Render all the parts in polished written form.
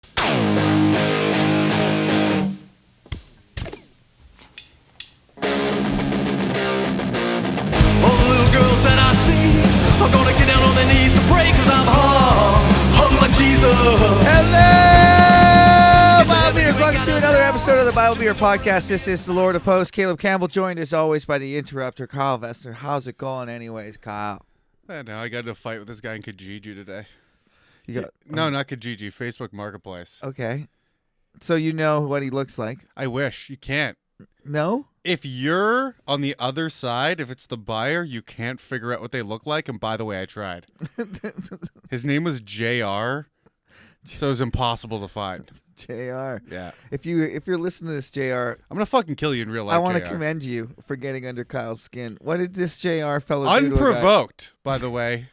I'm gonna get down on their knees to pray cause I'm hung like Jesus. Hello, Bible Beers. Welcome to another episode of the Bible Beer Podcast. This is the Lord of Hosts, Caleb Campbell, joined as always by the interrupter, Kyle Vester. How's it going anyways, Kyle? I know, I got into a fight with this guy in Kijiji today. You got No, not Kijiji, Facebook Marketplace. Okay. So you know what he looks like? I wish. You can't. No? If you're on the other side, if it's the buyer, you can't figure out what they look like. And by the way, I tried. His name was JR, so it was impossible to find. JR. Yeah. If you're listening to this, JR, I'm going to fucking kill you in real life, I want to JR. commend you for getting under Kyle's skin. What did this JR fellow do to a guy? Unprovoked, by the way.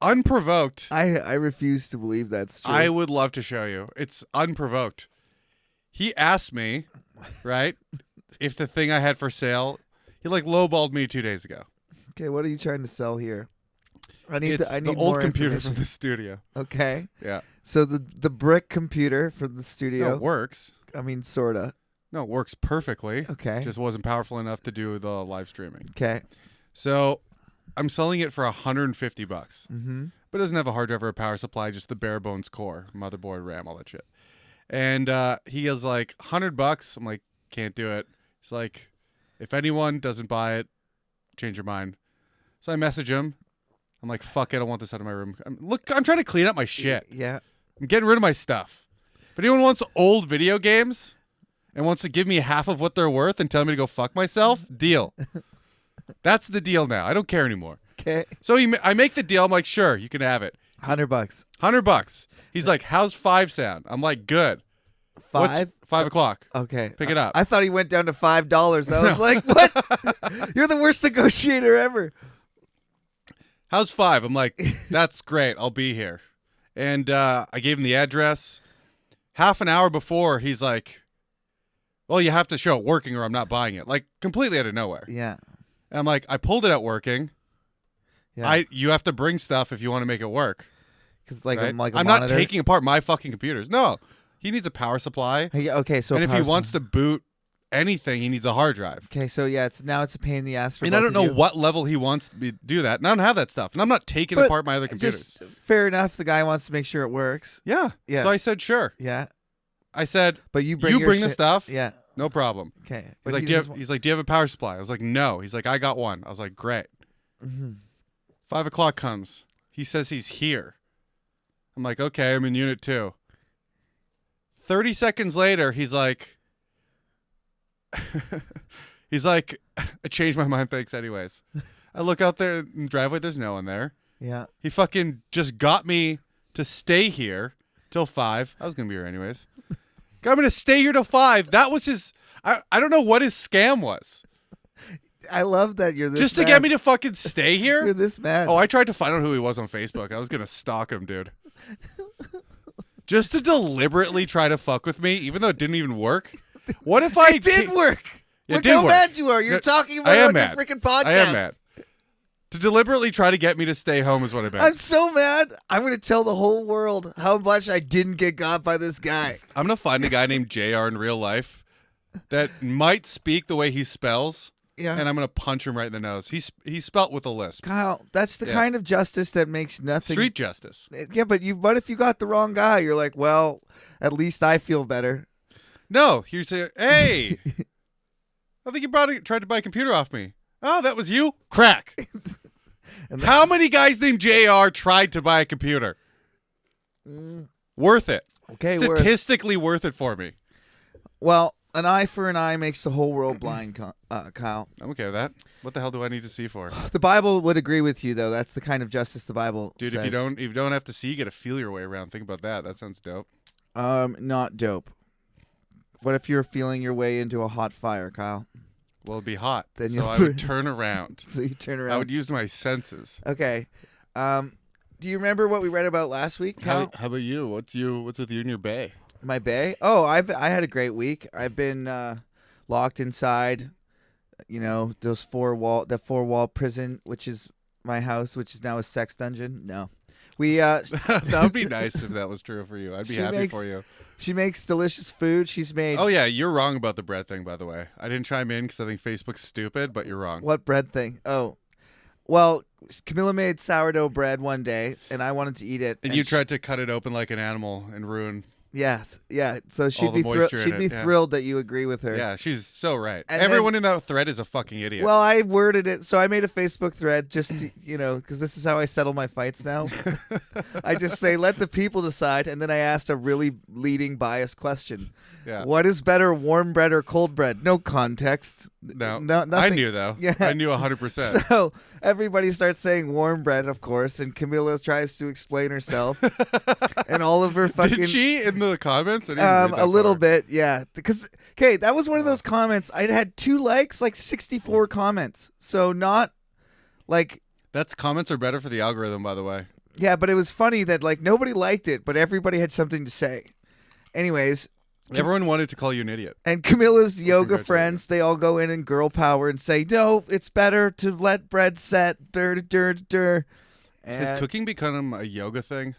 Unprovoked. I refuse to believe that's true. I would love to show you. It's unprovoked. He asked me, right, if the thing I had for sale, he like lowballed me 2 days ago. Okay, what are you trying to sell here? I need It's the the more old computer from information. the studio. Okay. Yeah. So the brick computer from the studio. No, it works. I mean, sorta. No, it works perfectly. Okay. Just wasn't powerful enough to do the live streaming. Okay. So I'm selling it for $150. Mm-hmm. But it doesn't have a hard drive or a power supply, just the bare bones core, motherboard, RAM, all that shit. And he is like, $100. I'm like, can't do it. He's like, if anyone doesn't buy it, change your mind. So I message him. I'm like, fuck it, I don't want this out of my room. I'm trying to clean up my shit. Yeah. I'm getting rid of my stuff. If anyone wants old video games and wants to give me half of what they're worth and tell me to go fuck myself, deal. That's the deal now. I don't care anymore. Okay. So I make the deal. I'm like, sure, you can have it. $100. $100. He's like, how's 5 sound? I'm like, good. $5? 5 o'clock. Okay. Pick it up. I thought he went down to $5. I was like, what? You're the worst negotiator ever. How's 5? I'm like, that's great. I'll be here. And I gave him the address. Half an hour before, he's like, well, you have to show it working or I'm not buying it. Like, completely out of nowhere. Yeah. And I'm like, I pulled it out working. Yeah. You have to bring stuff if you want to make it work. Because like, right? I'm like a I'm monitor. not taking apart my fucking computers. No. He needs a power supply. Hey, okay, so And if he wants to boot anything, he needs a hard drive. Okay, so yeah, it's a pain in the ass for And I both don't of know you. what level he wants to do that. And I don't have that stuff. And I'm not taking But apart my other computers. Just fair enough. The guy wants to make sure it works. Yeah. Yeah. So I said, sure. Yeah. I said, But you bring bring the shit- stuff. Yeah. No problem. Okay. He's like, do you have a power supply? I was like, no. He's like, I got one. I was like, great. Mm-hmm. 5 o'clock comes. He says he's here. I'm like, okay, I'm in unit 2. 30 seconds later, he's like, I changed my mind, thanks anyways. I look out there in the driveway, there's no one there. Yeah. He fucking just got me to stay here till 5. I was going to be here anyways. Got me to stay here till 5. That was his, I don't know what his scam was. I love that you're this Just to mad. get me to fucking stay here? You're this mad. Oh, I tried to find out who he was on Facebook. I was going to stalk him, dude. Just to deliberately try to fuck with me, even though it didn't even work. What if I It did work. It Look did how work. mad you are. You're No, talking about I it am on mad. your freaking podcast. I am mad. To deliberately try to get me to stay home is what I meant. I'm so mad. I'm going to tell the whole world how much I didn't get got by this guy. I'm going to find a guy named JR in real life that might speak the way he spells, Yeah. and I'm going to punch him right in the nose. He's spelt with a lisp. Kyle, that's the Yeah. kind of justice that makes nothing. Street justice. Yeah, but what if you got the wrong guy? You're like, well, at least I feel better. No, you say, hey, I think you tried to buy a computer off me. Oh, that was you? Crack. And How many guys named JR tried to buy a computer? Worth it. Okay, Statistically worth it for me. Well, an eye for an eye makes the whole world blind, Kyle. I'm okay with that. What the hell do I need to see for? The Bible would agree with you, though. That's the kind of justice the Bible Dude, says. if you don't have to see, you got to feel your way around. Think about that. That sounds dope. Not dope. What if you're feeling your way into a hot fire, Kyle? Well, it'd be hot. Then so you'll I would turn around. So you turn around. I would use my senses. Okay. Do you remember what we read about last week, Kyle? How about you? What's with you and your bae? My bae? Oh, I had a great week. I've been locked inside, you know, the four wall prison, which is my house, which is now a sex dungeon. No, We That would be nice if that was true for you. I'd be happy for you. She makes delicious food. She's made. Oh, yeah. You're wrong about the bread thing, by the way. I didn't chime in because I think Facebook's stupid, but you're wrong. What bread thing? Oh. Well, Camilla made sourdough bread one day, and I wanted to eat it. And you tried to cut it open like an animal and ruin. Yes. Yeah. So she'd All the be moisture in it, thrilled that you agree with her. Yeah, she's so right. And Everyone in that thread is a fucking idiot. Well, I worded it. So I made a Facebook thread just to, because this is how I settle my fights now. I just say, let the people decide. And then I asked a really leading biased question. Yeah. What is better, warm bread or cold bread? No context. No, nothing. I knew, though. Yeah. I knew 100%. So everybody starts saying warm bread, of course, and Camilla tries to explain herself. And all of her fucking... Did she in the comments? I didn't read that a little far. bit, yeah. Because, okay, that was one of those comments. I had 2 likes, like 64 comments. So not, like... Comments are better for the algorithm, by the way. Yeah, but it was funny that, like, nobody liked it, but everybody had something to say. Anyways... Everyone wanted to call you an idiot. And Camilla's yoga friends, they all go in and girl power and say, no, it's better to let bread set. Has cooking become a yoga thing?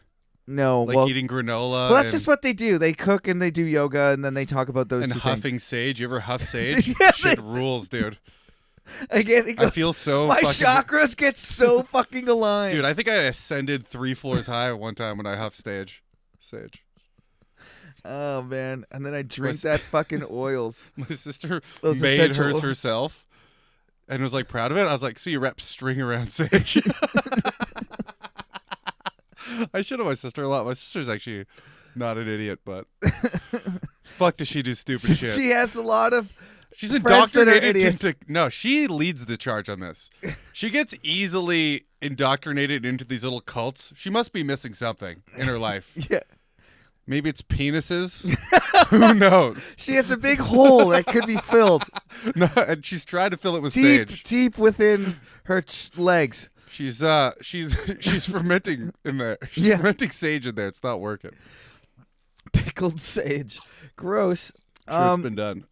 No. Like eating granola? Well, that's just what they do. They cook and they do yoga and then they talk about those and two huffing things. sage. You ever huff sage? Yeah, Shit rules, dude. Again, it goes, I feel so my fucking... chakras get so fucking aligned. Dude, I think I ascended 3 floors high one time when I huffed sage. Oh, man. And then I drink that fucking oils. My sister Those made essential hers oils. herself and was like proud of it. I was like, so you wrap string around sage. I should have my sister a lot. My sister's actually not an idiot, but fuck does she do stupid shit. She has a lot of She's friends that are indoctrinated idiots. into... No, she leads the charge on this. She gets easily indoctrinated into these little cults. She must be missing something in her life. Yeah. Maybe it's penises. Who knows? She has a big hole that could be filled. No, and she's trying to fill it with Deep, sage. deep within her legs. She's fermenting in there. She's Yeah. fermenting sage in there. It's not working. Pickled sage. Gross. Sure, it's been done.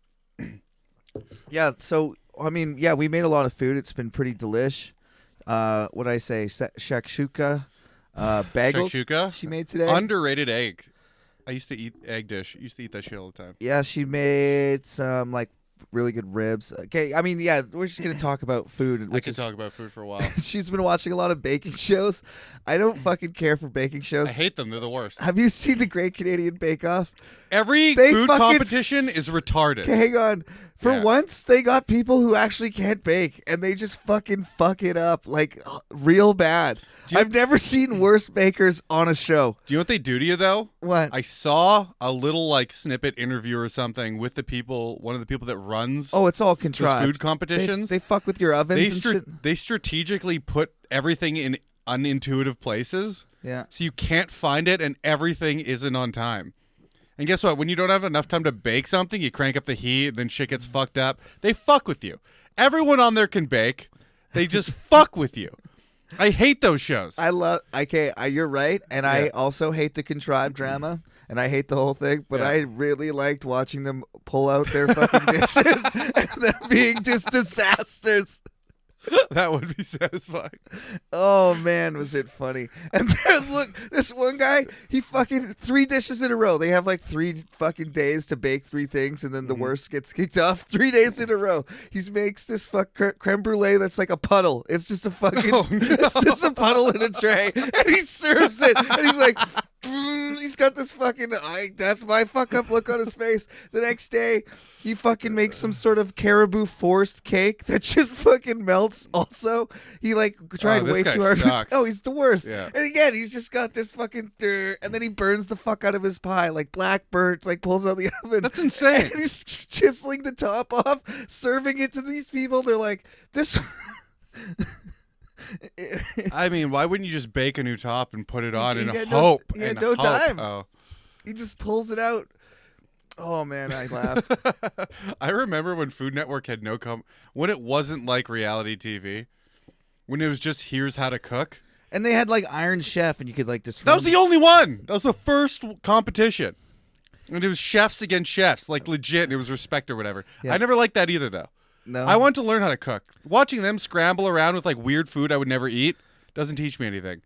Yeah, so, I mean, yeah, we made a lot of food. It's been pretty delish. What did I say? Shakshuka. Bagels. Shakshuka? She made today. Underrated egg. I used to eat egg dish. I used to eat that shit all the time. Yeah, she made some, like, really good ribs. Okay, I mean, yeah, we're just going to talk about food. I could talk about food for a while. She's been watching a lot of baking shows. I don't fucking care for baking shows. I hate them. They're the worst. Have you seen the Great Canadian Bake Off? Every They food fucking competition is retarded. Okay, hang on. For Yeah. once, they got people who actually can't bake, and they just fucking fuck it up, like, real bad. I've never seen worse bakers on a show. Do you know what they do to you, though? What? I saw a little, like, snippet interview or something with one of the people that runs Oh, it's all those contrived. food competitions. They fuck with your ovens and shit. They strategically put everything in unintuitive places. Yeah. So you can't find it, and everything isn't on time. And guess what? When you don't have enough time to bake something, you crank up the heat, and then shit gets fucked up. They fuck with you. Everyone on there can bake. They just fuck with you. I hate those shows. You're right, and I also hate the contrived drama, and I hate the whole thing, but Yeah. I really liked watching them pull out their fucking dishes and them being just disasters. That would be satisfying. Oh man, was it funny? And then look, this one guy, he fucking 3 dishes in a row. They have like 3 fucking days to bake 3 things, and then the worst gets kicked off 3 days in a row. He makes this creme brulee that's like a puddle. It's just a fucking, it's just a puddle in a tray, and he serves it, and he's like, he's got this fucking, that's my fuck up look on his face. The next day, he fucking makes some sort of caribou forced cake that just fucking melts also. He like tried this way guy too hard. sucks. Oh, he's the worst. Yeah. And again, he's just got this fucking and then he burns the fuck out of his pie, like black burnt, like pulls out the oven. That's insane. And he's chiseling the top off, serving it to these people. They're like, this I mean, why wouldn't you just bake a new top and put it on he and had hope? he had and no hope? time. Oh. he just pulls it out. Oh man, I laughed. I remember when Food Network had when it wasn't like reality TV, when it was just here's how to cook. And they had like Iron Chef, and you could like just. That was the only one. That was the first competition. And it was chefs against chefs, like legit. And it was respect or whatever. Yeah. I never liked that either, though. No. I want to learn how to cook. Watching them scramble around with like weird food I would never eat doesn't teach me anything.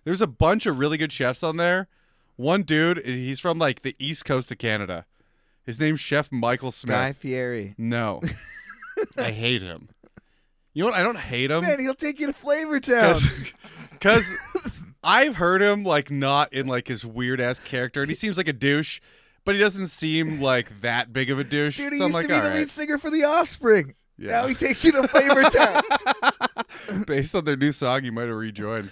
There's a bunch of really good chefs on there. One dude, he's from like the east coast of Canada. His name's Chef Michael Smith. Guy Fieri. No. I hate him. You know what? I don't hate him. Man, he'll take you to Flavor Town. Because I've heard him like not in like his weird ass character, and he seems like a douche, but he doesn't seem like that big of a douche. Dude, he so used I'm to like, be the all lead right. singer for The Offspring. Yeah. Now he takes you to Flavor Town. Based on their new song, you might have rejoined.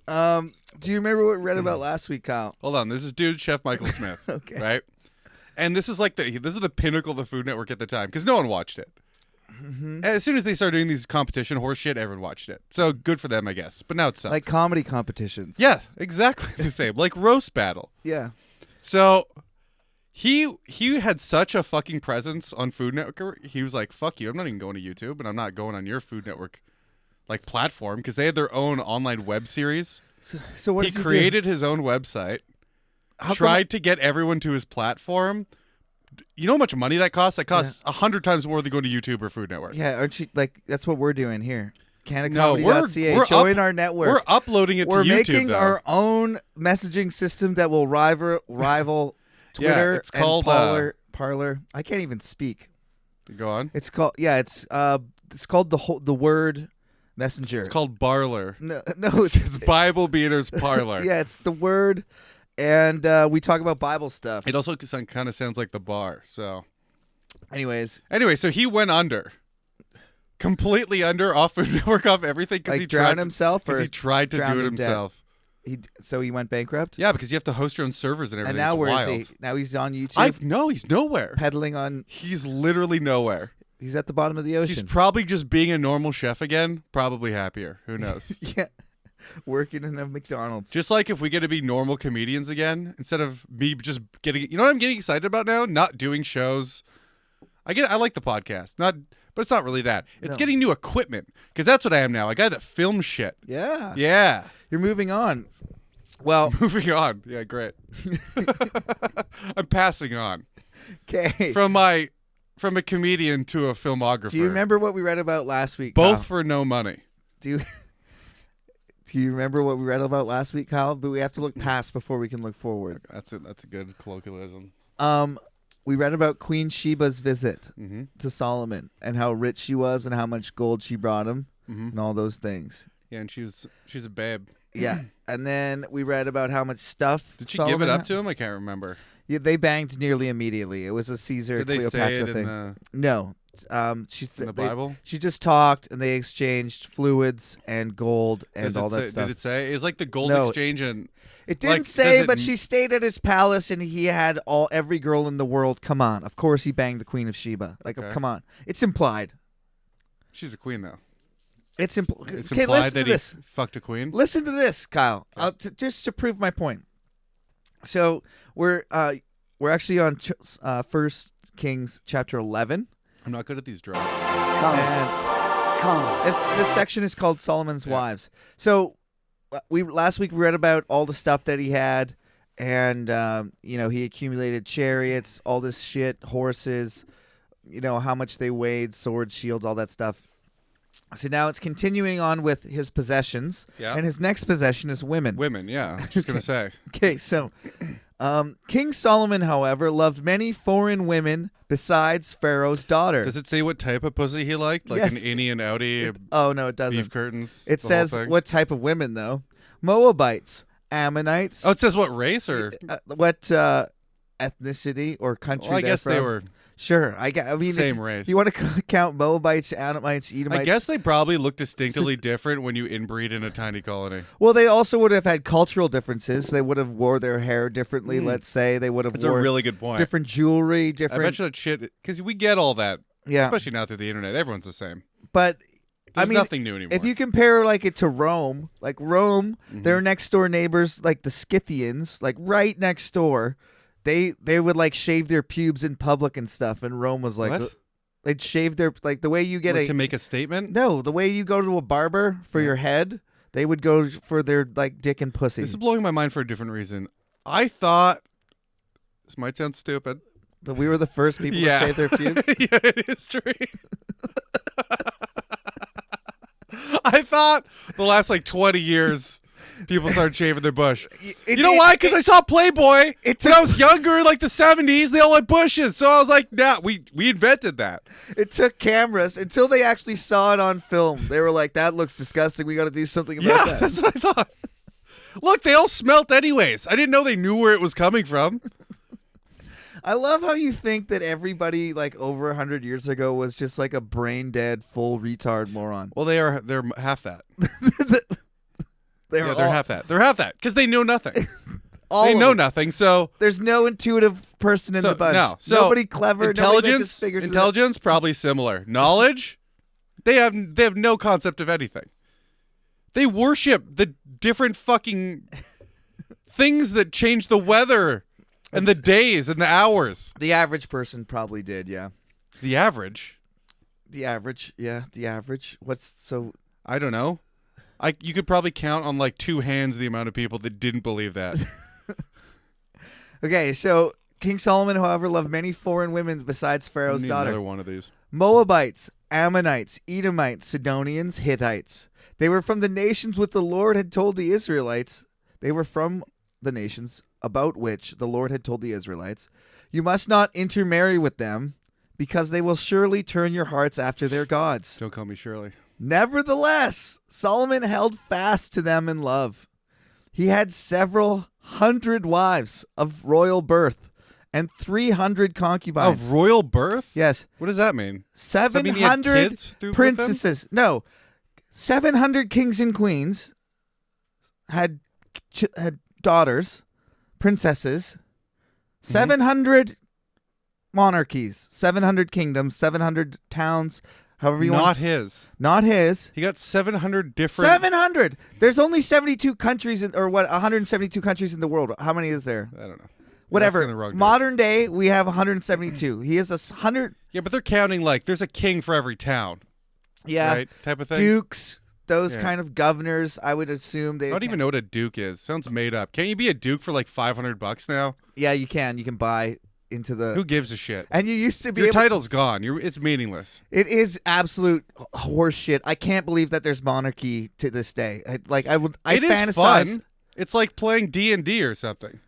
Do you remember what we read about last week, Kyle? Hold on, this is dude Chef Michael Smith, Okay. right? And this is like this is the pinnacle of the Food Network at the time because no one watched it. Mm-hmm. As soon as they started doing these competition horse shit, everyone watched it. So good for them, I guess. But now it sucks. Like comedy competitions. Yeah, exactly the same. Like roast battle. Yeah. So he had such a fucking presence on Food Network. He was like, "Fuck you! I'm not even going to YouTube, and I'm not going on your Food Network like platform because they had their own online web series." So what He does he created his own website. How come- Tried to get everyone to his platform. You know how much money that costs? That costs 100 times more than going to YouTube or Food Network. Yeah, aren't you like that's what we're doing here? No, CanadaComedy.ca. we're Join up- our network. We're uploading it We're to YouTube, making though. our own messaging system that will rival Twitter it's called, and Parlor. I can't even speak. Go on. It's called it's called the word messenger. It's called Barler. no, It's Bible Beaters Parlor. yeah, it's the word, and we talk about Bible stuff. It also kind of sounds like the bar. So Anyways, anyway, so he went under. Completely under, off Food Network, off everything because like he drowned tried himself, because or he tried to do drowned it in debt? himself. So he went bankrupt. Yeah, because you have to host your own servers and everything. And now It's where wild. is he? Now he's on YouTube, No, he's nowhere. peddling on. He's literally nowhere. He's at the bottom of the He's ocean. probably just being a normal chef again. Probably happier. Who knows? Yeah, working in a McDonald's. Just like if we get to be normal comedians again, instead of me just getting, you know what I'm getting excited about now? Not doing shows. I like the podcast, but it's not really that. It's No. getting new equipment because that's what I am now. A guy that films shit. Yeah. Yeah. You're moving on. Well, Moving on. Yeah, great. I'm passing on okay. from a comedian to a filmographer. Do you remember what we read about last week? Both Kyle? for no money. Do you remember what we read about last week, Kyle? But we have to look past before we can look forward. That's it. That's a good colloquialism. We read about Queen Sheba's visit Mm-hmm. to Solomon and how rich she was and how much gold she brought him Mm-hmm. and all those things. Yeah, and she's a babe. Yeah. And then we read about how much stuff Did she Solomon give it up had. to him? I can't remember. Yeah, they banged nearly immediately. It was a Caesar Did they Cleopatra say it thing. in the No. in the Bible? She just talked and they exchanged fluids and gold and Does it all say- that stuff. Did it say? It's like the gold No. exchange and It didn't like, say, does it but n- she stayed at his palace and he had every girl in the world. Come on. Of course he banged the Queen of Sheba. Like, Okay. come on. It's implied. she's a queen though. It's It's okay, implied listen that to he this. fucked a queen. Listen to this, Kyle. Just to prove my point. So we're actually on 1 Kings chapter 11. I'm not good at these drops. And this section is called Solomon's Wives. So last week we read about all the stuff that he had, and he accumulated chariots, all this shit, horses, how much they weighed, swords, shields, all that stuff. So now it's continuing on with his possessions, Yeah. and his next possession is women. Women, yeah. I was just gonna say. Okay, so King Solomon, however, loved many foreign women besides Pharaoh's daughter. Does it say what type of pussy he liked? Like Yes. an innie and outie, Oh no, it doesn't. beef curtains. It the whole says thing? what type of women though: Moabites, Ammonites. Oh, it says what race or? What ethnicity or country? Well, I they're guess they from. were Sure, I mean, same if race. you want to count Moabites, Ammonites, Edomites. I guess they probably look distinctively different when you inbreed in a tiny colony. Well, they also would have had cultural differences. They would have wore their hair differently. Let's say they would have That's a wore really good point. different jewelry, I different. bet you that shit because we get all that, Yeah, especially now through the internet. Everyone's the same. but There's I mean, nothing new anymore. if you compare like it to Rome, like Rome, Mm-hmm. their next door neighbors, like the Scythians, like right next door, they would like shave their pubes in public and stuff. And Rome was like, What? they'd shave their like the way you get Like to make a statement. no, the way you go to a barber for your head, they would go for their like dick and pussy. This is blowing my mind for a different reason. I thought this might sound stupid. That we were the first people Yeah. to shave their pubes. Yeah, in history. I thought the last like 20 years people started shaving their bush. It- You know it- why? Because I saw Playboy it when I took- was younger, like the 70s. They all had bushes. So I was like, nah, we invented that. It took cameras until they actually saw it on film. They were like, "That looks disgusting. We got to do something about Yeah, that." that's what I thought. Look, they all smelt anyways. I didn't know they knew where it was coming from. I love how you think that everybody like over 100 years ago was just like a brain dead, full retard moron. Well, they're half that. They're Yeah, all, they're half that. They're half that because they know nothing. all They of know them. nothing. So There's no intuitive person in so, the bunch. no. So Nobody clever. Nobody that Intelligence, just figures it out. intelligence, probably similar. Knowledge, they have no concept of anything. They worship the different fucking things that change the weather and the days and the hours. The average person probably did. Yeah. The average, The average. Yeah. The average. What's so? I don't know. You could probably count on like two hands the amount of people that didn't believe that. Okay. So King Solomon, however, loved many foreign women besides I Pharaoh's need daughter. another one of these. Moabites, Ammonites, Edomites, Sidonians, Hittites. They were from the nations which the Lord had told the Israelites. They were from the nations about which the Lord had told the Israelites, "You must not intermarry with them, because they will surely turn your hearts after their gods." Don't call me Shirley. Nevertheless, Solomon held fast to them in love. He had several hundred wives of royal birth and 300 concubines. Of royal birth? Yes. What does that mean? Does that mean he had 700 kids with them? princesses. No. 700 kings and queens had daughters, princesses. 700 monarchies, 700 kingdoms, 700 towns, however you Not want. his. Not his. He got 700 different. 700. There's only 72 countries or 172 countries in the world. How many is there? I don't know. Whatever. Asking the wrong dude. Modern day, we have 172. He has 100. Yeah, but they're counting like there's a king for every town, Yeah. right? Type of thing. Dukes, those Yeah. kind of governors, I would assume they. I don't even know what a duke is. Sounds made up. Can't you be a duke for like $500 now? Yeah, you can. You can buy into the. Who gives a shit? And you used to be Your able. title's gone. It's meaningless. It is absolute horse shit. I can't believe that there's monarchy to this day. I It is fantasize. fun. It's like playing D&D or something.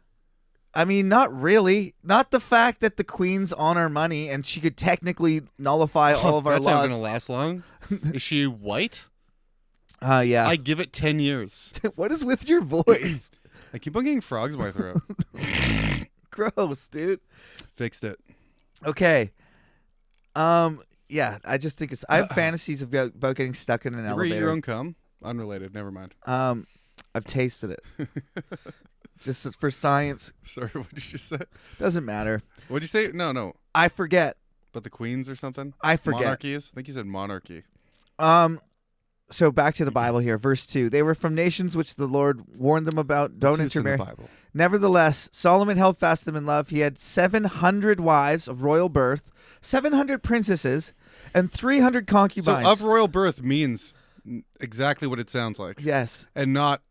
I mean, not really. Not the fact that the queen's on our money and she could technically nullify all of our That's not laws. gonna last long. Is she white? Yeah. I give it 10 years. What is with your voice? I keep on getting frogs in my throat. Gross, dude. Fixed it. Okay. Yeah, I just think it's. I have fantasies about getting stuck in an You ever eat elevator. your own cum? Unrelated. Never mind. I've tasted it. Just for science. Sorry, what did you just say? Doesn't matter. What'd you say? No. I forget. But the queens or something? I forget. Monarchies? I think you said monarchy. So back to the Bible here, verse 2. They were from nations which the Lord warned them about. Don't Let's see what's in the intermarry. Bible. Nevertheless, Solomon held fast them in love. He had 700 wives of royal birth, 700 princesses, and 300 So concubines. of royal birth means exactly what it sounds like. Yes. And not.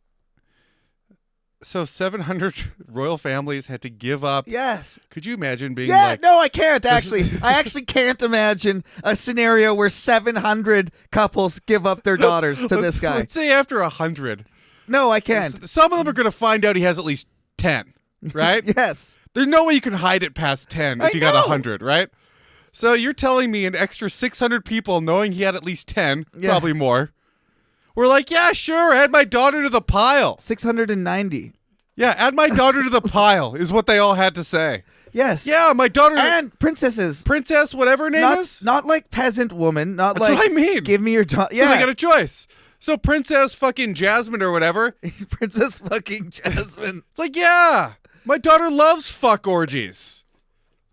So 700 royal families had to give up. Yes. Could you imagine being Yeah, like. no, I can't actually. I actually can't imagine a scenario where 700 couples give up their daughters to this guy. Let's say after 100. No, I can't. Some of them are going to find out he has at least 10, right? Yes. There's no way you can hide it past 10 if I you got know. 100, right? So you're telling me an extra 600 people, knowing he had at least 10, Yeah. probably more, were like, yeah, sure, add my daughter to the pile. 690. Yeah, add my daughter to the pile is what they all had to say. Yes. Yeah, my daughter, And princesses. princess, whatever her name is. Not like peasant woman. Not That's like. what I mean. Give me your daughter. So Yeah. they got a choice. So Princess fucking Jasmine or whatever, Princess fucking Jasmine. it's like, yeah, my daughter loves fuck orgies.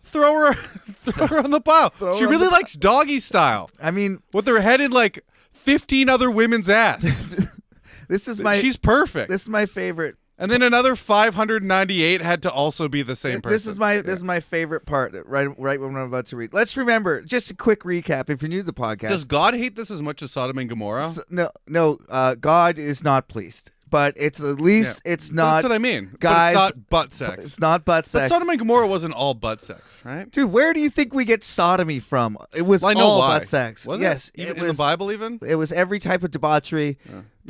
Throw her on the pile. Throw She her on really the- likes doggy style. I mean, With her head in like 15 other women's ass. this is my. She's perfect. This is my favorite. And then another 598 had to also be the same person. This is my favorite part. Right when I'm about to read. Let's remember. Just a quick recap. If you're new to the podcast. Does God hate this as much as Sodom and Gomorrah? No. God is not pleased. But it's at least it's But not. That's what I mean. Guys, but it's not butt sex. It's not butt But sex. Sodom and Gomorrah wasn't all butt sex, right? Dude, where do you think we get sodomy from? It was Well, I know all why. butt sex. Was yes, it? Even it in was. the Bible even? It was every type of debauchery.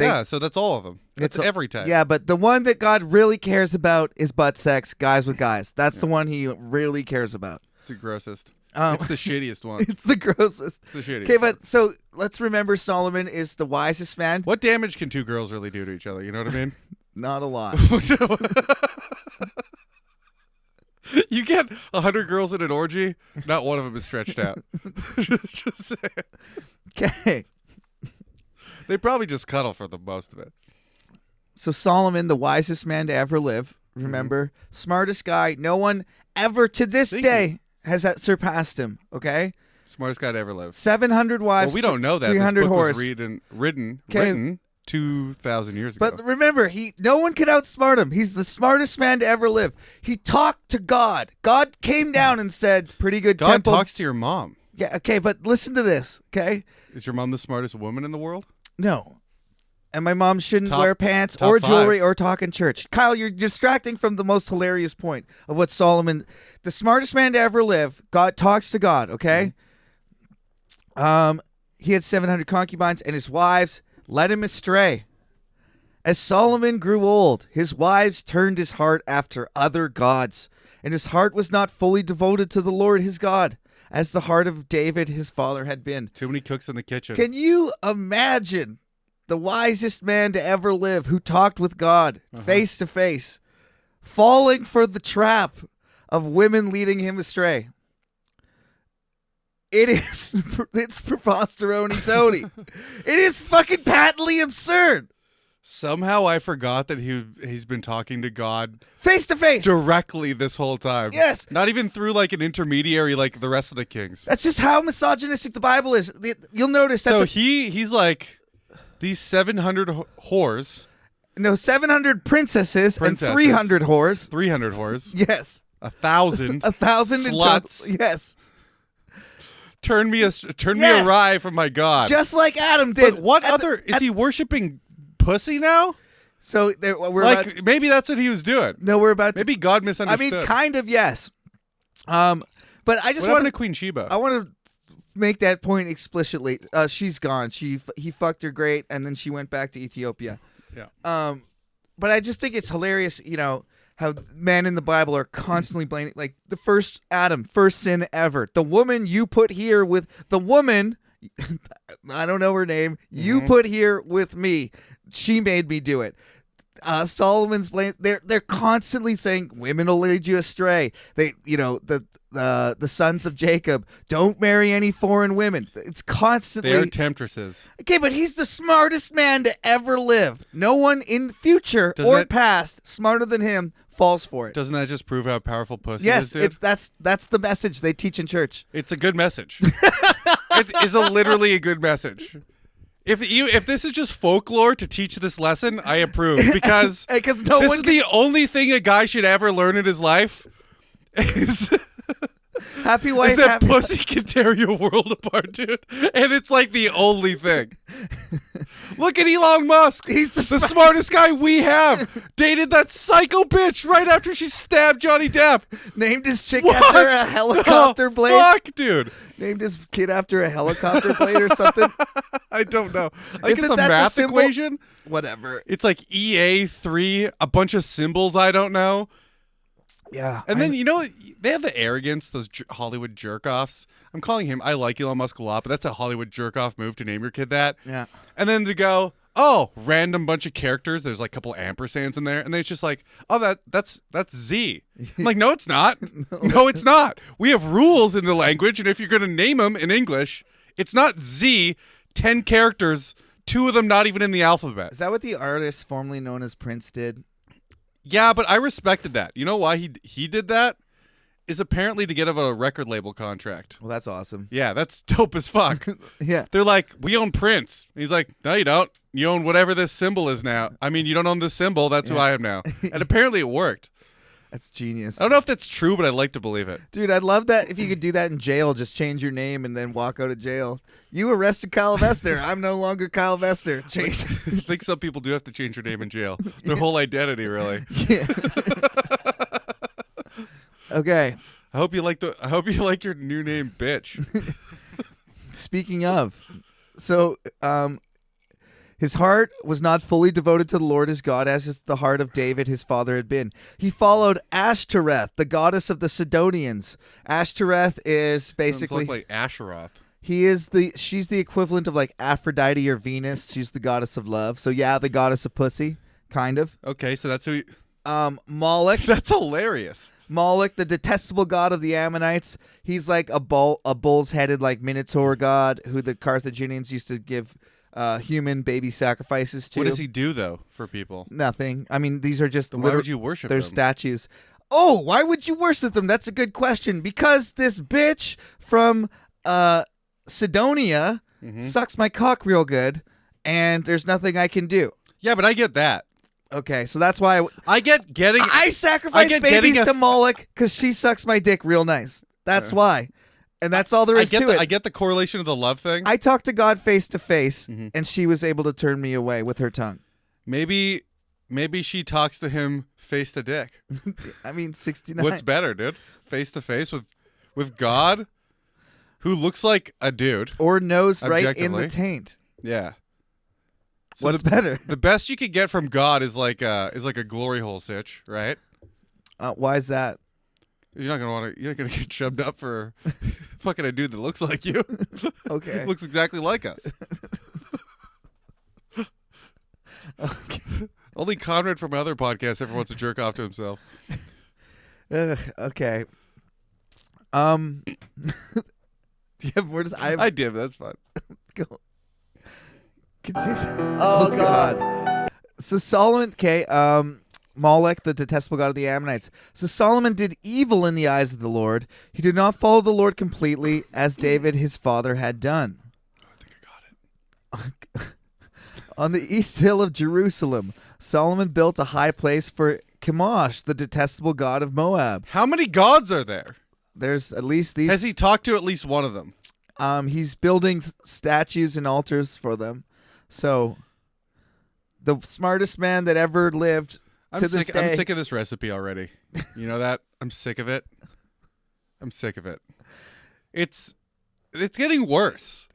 Yeah, so that's all of them. That's It's every type. Yeah, but the one that God really cares about is butt sex, guys with guys. That's the one he really cares about. It's the grossest. Um, It's the shittiest one. It's the grossest. It's the shittiest. Okay, one. but so let's remember Solomon is the wisest man. What damage can two girls really do to each other? You know what I mean? Not a lot. You get 100 girls in an orgy, not one of them is stretched out. Just saying. Okay. They probably just cuddle for the most of it. So Solomon, the wisest man to ever live, remember, smartest guy. No one ever to this day has surpassed him. Okay, Smartest guy to ever live. 700 wives. Well, we don't know that. 300 this book whores. was written 2,000 years ago. But remember, no one could outsmart him. He's the smartest man to ever live. He talked to God. God came down and said, "Pretty good God temple." talks to your mom. Yeah. Okay, but listen to this. Okay. Is your mom the smartest woman in the world? No. And my mom shouldn't Top- wear pants top or five. jewelry or talk in church. Kyle, you're distracting from the most hilarious point of what Solomon, the smartest man to ever live, God talks to God, okay? He had 700 concubines, and his wives led him astray. As Solomon grew old, his wives turned his heart after other gods, and his heart was not fully devoted to the Lord his God, as the heart of David his father had been. Too many cooks in the kitchen. Can you imagine the wisest man to ever live who talked with God face to face, falling for the trap of women leading him astray? It's preposterone Tony. It is fucking patently absurd. Somehow I forgot that he's been talking to God Face to face. directly this whole time. Yes. Not even through like an intermediary like the rest of the kings. That's just how misogynistic the Bible is. You'll notice that's So he's like these 700 whores, 700 princesses and Princesses. 300 whores. 300 whores, Yes. 1,000 1,000 in total. sluts. Yes. Turn me Yes. awry from my God. Just like Adam did. But what At the- other is he worshiping pussy now? So we're Like about maybe that's what he was doing. no, we're about to. Maybe God I misunderstood. mean, kind of yes. But I just what want happened to Queen Sheba? I want to make that point explicitly. She's gone. He fucked her great, and then she went back to Ethiopia. Yeah. But I just think it's hilarious. How men in the Bible are constantly blaming, like the first Adam, first sin ever. The woman you put here with the woman, I don't know her name. You put here with me. She made me do it. Solomon's blame. They're constantly saying women will lead you astray. The sons of Jacob don't marry any foreign women. It's constantly They are temptresses. okay, but he's the smartest man to ever live. No one in future Doesn't or that- past smarter than him falls for it. Doesn't that just prove how powerful pussy Yes, is, dude? that's the message they teach in church. It's a good message. It is literally a good message. If this is just folklore to teach this lesson, I approve because Because no this one is the only thing a guy should ever learn in his life. Is happy wife, is that happy pussy can tear your world apart, dude? And it's like the only thing. Look at Elon Musk. He's the smartest guy we have. Dated that psycho bitch right after she stabbed Johnny Depp. named his chick What after a helicopter the blade. Fuck, dude. Named his kid after a helicopter blade or something. I don't know. I think Isn't it's a that the math symbol? equation. Whatever. It's like EA3, a bunch of symbols I don't know. Yeah. And then, they have the arrogance, those Hollywood jerk-offs. I'm calling him, I like Elon Musk a lot, but that's a Hollywood jerk-off move to name your kid that. Yeah. And then to go, random bunch of characters. There's like a couple ampersands in there. And then it's just like, that's Z. I'm like, no, it's not. No, it's not. We have rules in the language. And if you're going to name them in English, it's not Z, 10 characters, 2 of them not even in the alphabet. Is that what the artist formerly known as Prince did? Yeah, but I respected that. You know why he did that? Is apparently to get a record label contract. Well, that's awesome. Yeah, that's dope as fuck. Yeah. They're like, we own Prince. And he's like, no, you don't. You own whatever this symbol is now. I mean, you don't own this symbol. That's who I am now. And apparently it worked. That's genius. I don't know if that's true, but I'd like to believe it. Dude, I'd love that if you could do that in jail. Just change your name and then walk out of jail. You arrested Kyle Vester. I'm no longer Kyle Vester. Change. I think some people do have to change their name in jail. Their whole identity, really. Yeah. Okay. I hope you like your new name, bitch. Speaking of, so His heart was not fully devoted to the Lord his God, as is the heart of David his father had been. He followed Ashtoreth, the goddess of the Sidonians. Ashtoreth is basically Sounds like Asheroth. She's the equivalent of like Aphrodite or Venus. She's the goddess of love. So yeah, the goddess of pussy, kind of. Okay, so that's who. Moloch. That's hilarious. Moloch, the detestable god of the Ammonites. He's like a bull's headed like Minotaur god who the Carthaginians used to give human baby sacrifices to. What does he do though for people? Nothing. I mean, these are just Why would you worship They're them? statues. Oh, why would you worship them? That's a good question. Because this bitch from Sidonia sucks my cock real good, and there's nothing I can do. Yeah, but I get that. Okay, so that's why I sacrifice get babies getting to Moloch because she sucks my dick real nice. That's why. And that's all there is to it. I get the correlation of the love thing. I talked to God face to face, and she was able to turn me away with her tongue. Maybe she talks to him face to dick. I mean, 69. What's better, dude? Face to face with God, who looks like a dude. Or nose right in Objectively. the taint. Yeah. So What's better? The best you could get from God is like a glory hole sitch, right? Why is that? You're not gonna get shoved up for fucking a dude that looks like you. Okay. Looks exactly like us. Okay. Only Conrad from my other podcast ever wants to jerk off to himself. Okay. Do you have more to I did. That's fine. Go. Continue. Oh God. So Solomon, Moloch, the detestable god of the Ammonites. So Solomon did evil in the eyes of the Lord. He did not follow the Lord completely, as David his father had done. I think I got it. On the east hill of Jerusalem, Solomon built a high place for Chemosh, the detestable god of Moab. How many gods are there? There's at least these. Has he talked to at least one of them? He's building statues and altars for them. So, the smartest man that ever lived to this day. I'm sick of this recipe already. You know that? I'm sick of it. I'm sick of it. It's getting worse.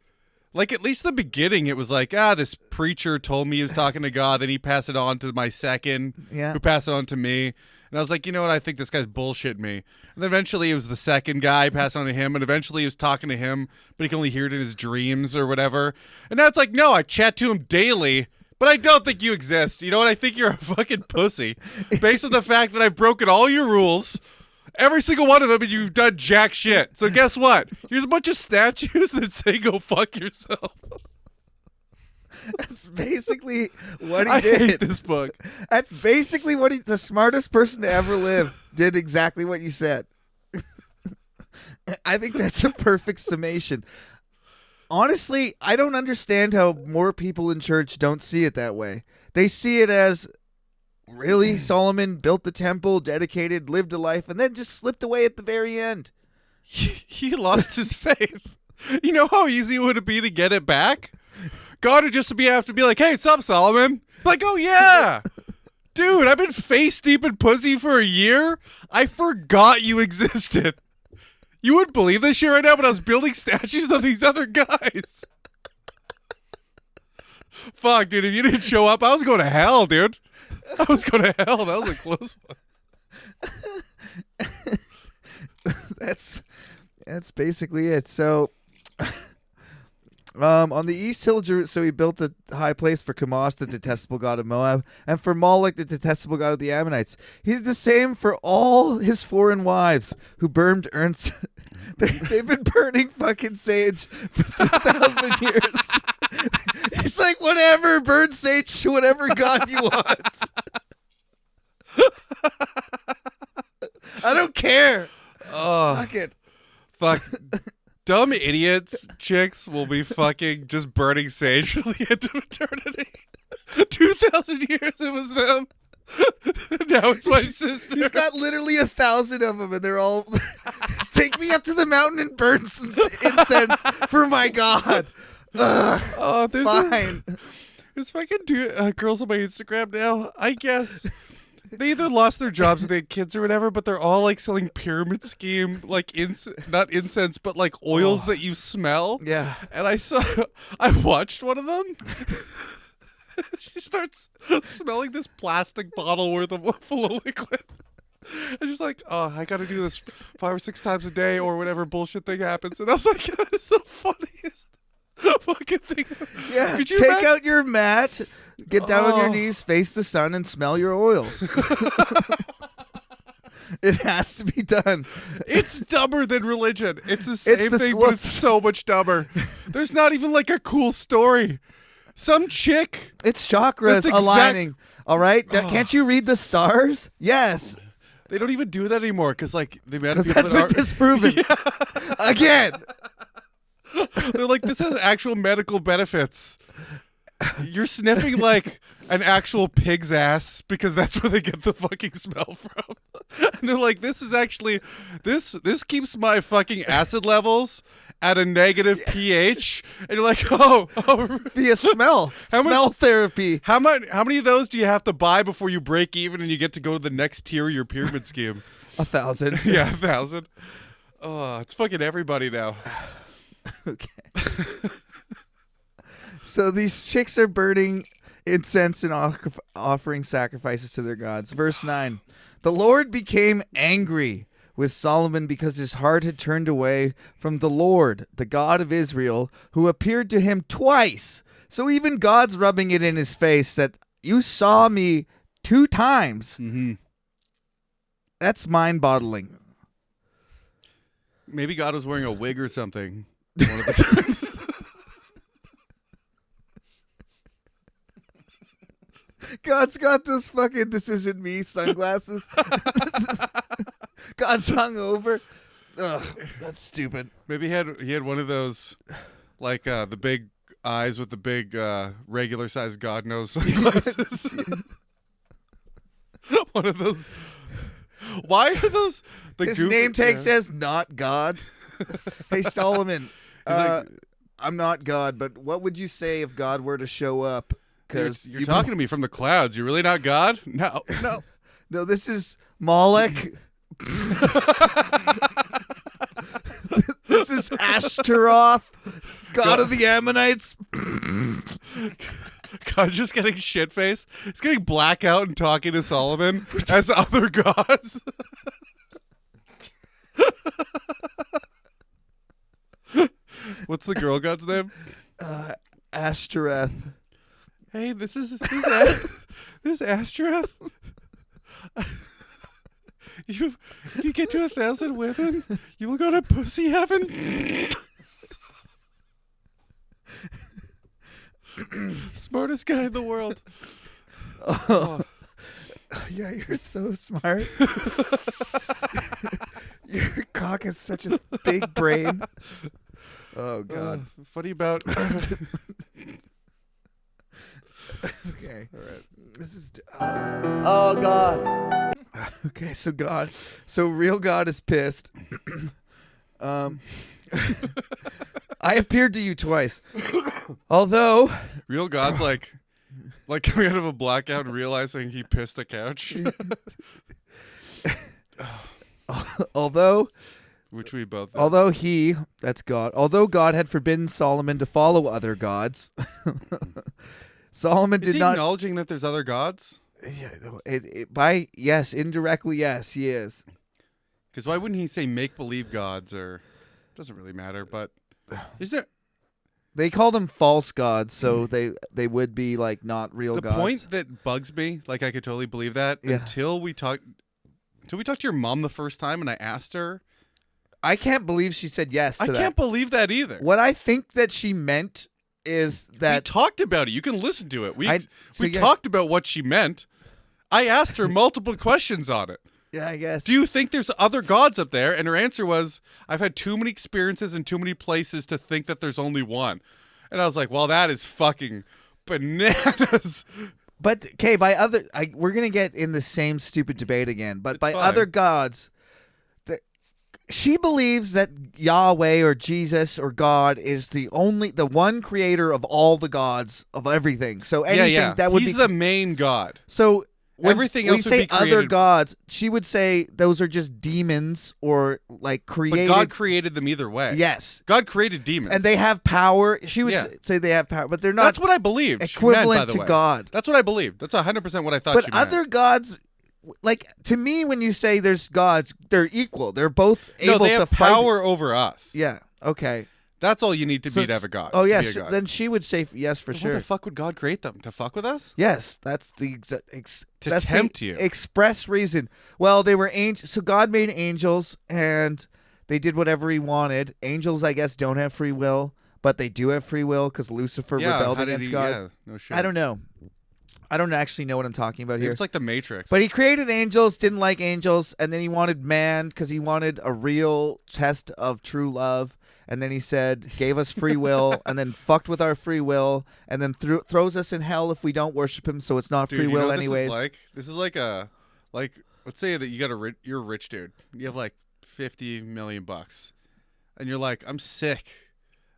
Like, at least the beginning, it was like, this preacher told me he was talking to God, then he passed it on to my second, who passed it on to me. And I was like, you know what? I think this guy's bullshitting me. And then eventually it was the second guy passed on to him, and eventually he was talking to him, but he can only hear it in his dreams or whatever. And now it's like, no, I chat to him daily, but I don't think you exist. You know what? I think you're a fucking pussy. Based on the fact that I've broken all your rules, every single one of them, and you've done jack shit. So guess what? Here's a bunch of statues that say go fuck yourself. That's basically what he I did. hate this book. That's basically what the smartest person to ever live did exactly what you said. I think that's a perfect summation. Honestly, I don't understand how more people in church don't see it that way. They see it as, really, Solomon built the temple, dedicated, lived a life, and then just slipped away at the very end. He lost his faith. You know how easy it would be to get it back? God would just have to be like, hey, what's up, Solomon? Like, oh, yeah. Dude, I've been face deep in pussy for a year. I forgot you existed. You wouldn't believe this shit right now, but I was building statues of these other guys. Fuck, dude, if you didn't show up, I was going to hell, dude. I was going to hell. That was a close one. That's basically it. So, on the east hill, so he built a high place for Chemosh, the detestable god of Moab, and for Moloch, the detestable god of the Ammonites. He did the same for all his foreign wives who burned urns. They've been burning fucking sage for 3,000 years. He's like, whatever, burn sage to whatever god you want. I don't care. Oh, Fuck it. fuck. Dumb idiots, chicks will be fucking just burning sage till the end of eternity. 2,000 years it was them. Now it's my sister. He's got literally 1,000 of them, and they're all, take me up to the mountain and burn some incense for my God. Ugh, Oh, fine. There's fucking girls on my Instagram now. I guess they either lost their jobs or they had kids or whatever, but they're all like selling pyramid scheme, like not incense, but like oils that you smell. Yeah. And I watched one of them. She starts smelling this plastic bottle worth of full of liquid. And she's like, oh, I got to do this 5 or 6 times a day or whatever bullshit thing happens. And I was like, that is the funniest fucking thing. Yeah, Could you take imagine? out your mat, get down on your Oh. knees, face the sun, and smell your oils. It has to be done. It's dumber than religion. It's the same the- thing, well, but it's so much dumber. There's not even like a cool story. Some chick. It's chakras That's exact- aligning. All right? Can't you read the stars? Yes. They don't even do that anymore because like the amount of Because people that's that been are, disproven. Again. they're like, this has actual medical benefits. You're sniffing like an actual pig's ass because that's where they get the fucking smell from. And they're like, this is actually this keeps my fucking acid levels at a negative pH. And you're like, oh. Via smell. How much- Smell therapy. How many of those do you have to buy before you break even and you get to go to the next tier of your pyramid scheme? 1,000. Yeah, 1,000. Oh, it's fucking everybody now. Okay. So these chicks are burning incense and offering sacrifices to their gods. Verse 9. The Lord became angry with Solomon because his heart had turned away from the Lord, the God of Israel, who appeared to him twice. So even God's rubbing it in his face that you saw me 2 times. Mm-hmm. That's mind-boggling. Maybe God was wearing a wig or something one of the times. God's got those fucking "this isn't me" sunglasses. God's hungover. Ugh, that's stupid. Maybe he had one of those, like the big eyes with the big regular sized God knows sunglasses. One of those. Why are those? The His goof- name tag yeah. says "not God." Hey Solomon, like- I'm not God, but what would you say if God were to show up? Because You're talking to me from the clouds. You're really not God? No. No, this is Moloch. This is Ashtaroth, God of the Ammonites. God's just getting shit faced. He's getting blackout and talking to Solomon as other gods. What's the girl god's name? Ashtoreth. Hey, this is Astaroth. If you get to 1,000 women, you will go to pussy heaven. Smartest guy in the world. Oh. Yeah, you're so smart. Your cock has such a big brain. Oh God. Funny about. Okay. All right. This is. Oh God. Okay, so real God is pissed. I appeared to you twice. Although Real God's like coming out of a blackout and realizing he pissed the couch. Which we both did. That's God. Although God had forbidden Solomon to follow other gods, Solomon Is did he not. acknowledging that there's other gods? Indirectly, yes, he is. Because why wouldn't he say make-believe gods or... Doesn't really matter, but... Is there... They call them false gods, so they would be like not real The gods. point that bugs me, like I could totally believe that, Yeah. until we talked to your mom the first time and I asked her... I can't believe she said yes to I that. can't believe that either. What I think that she meant is We that talked about it. You can listen to it. We so yeah. talked about what she meant. I asked her multiple questions on it. Yeah, I guess. Do you think there's other gods up there? And her answer was, I've had too many experiences in too many places to think that there's only one. And I was like, well, that is fucking bananas. But okay, we're gonna get in the same stupid debate again. But by fine. other gods, she believes that Yahweh or Jesus or God is the one creator of all the gods of everything. So anything that would He's be the main god. so. Everything when else we would say be created. other gods, she would say those are just demons or like But created. God created them either way. Yes. God created demons. And they have power. She would Yeah. say they have power, but they're not That's what I believed. she equivalent meant, by the to way. God. That's what I believed. That's 100% what I thought But she meant. other gods, like to me, when you say there's gods, they're equal. They're both No, able they have to fight. power over us. Yeah. Okay. That's all you need to be to have a God. Oh to yeah. be a God. Then she would say yes for Why sure. the fuck would God create them? To fuck with us? Yes, that's the To that's tempt the you. express reason. Well, they were angels. So God made angels, and they did whatever He wanted. Angels, I guess, don't have free will, but they do have free will because Lucifer Yeah, rebelled how did against he- God. Yeah, no shit. I don't know. I don't actually know what I'm talking about Maybe here. It's like the Matrix. But He created angels, didn't like angels, and then He wanted man because He wanted a real test of true love. And then He said, gave us free will, and then fucked with our free will, and then throws us in hell if we don't worship Him. So it's not Dude, free you will, know what anyways. This is like let's say that you got you're a rich dude. You have like $50 million, and you're like, I'm sick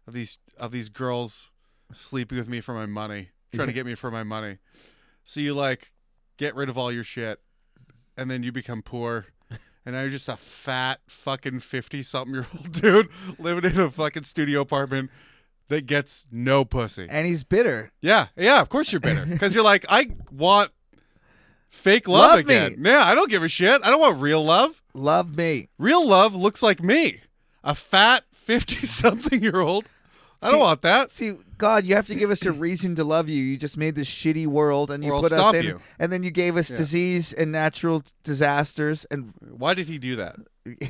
of these girls sleeping with me for my money, trying to get me for my money. So you like get rid of all your shit, and then you become poor. And now you're just a fat fucking 50-something-year-old dude living in a fucking studio apartment that gets no pussy. And he's bitter. Yeah, of course you're bitter. Because you're like, I want fake love Love again. me. Yeah, I don't give a shit. I don't want real love. Love me. Real love looks like me. A fat 50-something-year-old. I don't See- want that. See, God, you have to give us a reason to love you. You just made this shitty world, and you Or I'll put us stop in, you. and then you gave us Yeah. disease and natural disasters. And Why did he do that?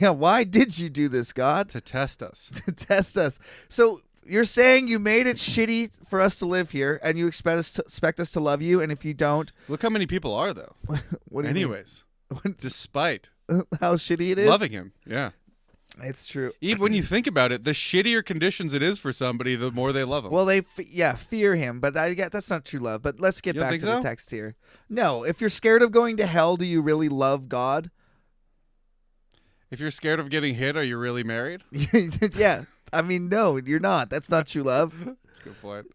yeah, why did you do this, God? To test us. To test us. So you're saying you made it shitty for us to live here, and you expect us to love you, and if you don't, Look how many people are, though. what do you Anyways, despite mean? How shitty it is? loving him. Yeah. It's true. Even when you think about it, the shittier conditions it is for somebody, the more they love him. Well, they fear him, but I get that's not true love. But let's get You don't back to think the so? text here. No, if you're scared of going to hell, do you really love God? If you're scared of getting hit, are you really married? Yeah, I mean, no, you're not. That's not true love. That's a good point.